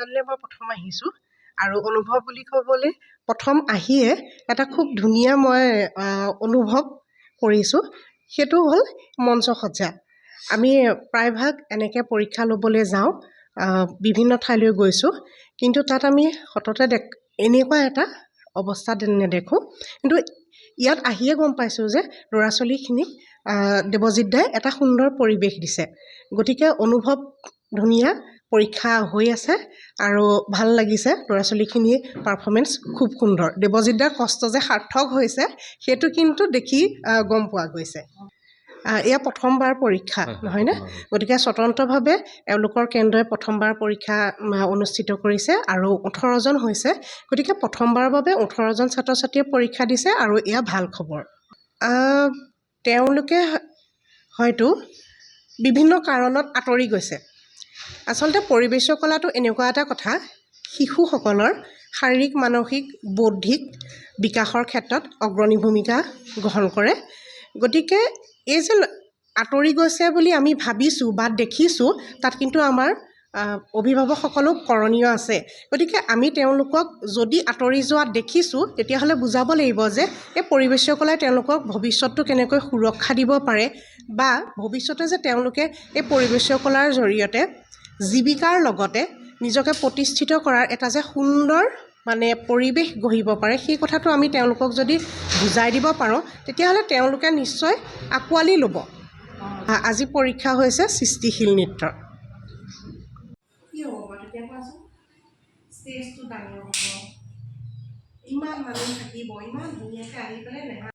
মনোৰঞ্জনলৈ মই প্ৰথম আহিছোঁ আৰু অনুভৱ বুলি ক'বলৈ প্ৰথম আহিয়ে এটা খুব ধুনীয়া মই অনুভৱ কৰিছোঁ সেইটো হ'ল মঞ্চসজ্জা আমি প্ৰায়ভাগ এনেকৈ পৰীক্ষা ল'বলৈ যাওঁ বিভিন্ন ঠাইলৈ গৈছোঁ কিন্তু তাত আমি সততে এনেকুৱা এটা অৱস্থা নেদেখোঁ কিন্তু ইয়াত আহিয়ে গম পাইছোঁ যে ল'ৰা ছোৱালীখিনিক দেৱজিৎ দাই এটা সুন্দৰ পৰিৱেশ দিছে গতিকে অনুভৱ ধুনীয়া পৰীক্ষা হৈ আছে আৰু ভাল লাগিছে ল'ৰা ছোৱালীখিনিৰ পাৰফৰ্মেঞ্চ খুব সুন্দৰ দেৱজিৎ দাৰ কষ্ট যে সাৰ্থক হৈছে সেইটো কিন্তু দেখি গম পোৱা গৈছে এয়া প্ৰথমবাৰ পৰীক্ষা নহয়নে গতিকে স্বতন্ত্ৰভাৱে এওঁলোকৰ কেন্দ্ৰই প্ৰথমবাৰ পৰীক্ষা অনুষ্ঠিত কৰিছে আৰু 18জন হৈছে গতিকে প্ৰথমবাৰৰ বাবে 18জন ছাত্ৰ ছাত্ৰীয়ে পৰীক্ষা দিছে আৰু এয়া ভাল খবৰ তেওঁলোকে হয়তো বিভিন্ন কাৰণত আঁতৰি গৈছে আচলতে পৰিৱেশ কলাটো এনেকুৱা এটা কথা শিশুসকলৰ শাৰীৰিক মানসিক বৌদ্ধিক বিকাশৰ ক্ষেত্ৰত অগ্ৰণী ভূমিকা গ্ৰহণ কৰে গতিকে এই যে আঁতৰি গৈছে বুলি আমি ভাবিছোঁ বা দেখিছোঁ তাত কিন্তু আমাৰ অভিভাৱকসকলো কৰণীয় আছে গতিকে আমি তেওঁলোকক যদি আঁতৰি যোৱা দেখিছোঁ তেতিয়াহ'লে বুজাব লাগিব যে এই পৰিৱেশ কলাই তেওঁলোকক ভৱিষ্যতটো কেনেকৈ সুৰক্ষা দিব পাৰে বা ভৱিষ্যতে যে তেওঁলোকে এই পৰিৱেশ কলাৰ জৰিয়তে জীৱিকাৰ লগতে নিজকে প্ৰতিষ্ঠিত কৰাৰ এটা যে সুন্দৰ মানে পৰিৱেশ গঢ়িব পাৰে সেই কথাটো আমি তেওঁলোকক যদি বুজাই দিব পাৰোঁ তেতিয়াহ'লে তেওঁলোকে নিশ্চয় আঁকোৱালি ল'ব আজি পৰীক্ষা হৈছে সৃষ্টিশীল নৃত্যৰ কি হ'ব বাৰু তেতিয়া কোৱাচোন ষ্টেজটো ডাঙৰ হ'ব ইমান মানুহ থাকিব ইমান ধুনীয়াকৈ আহি পেলাই নেহা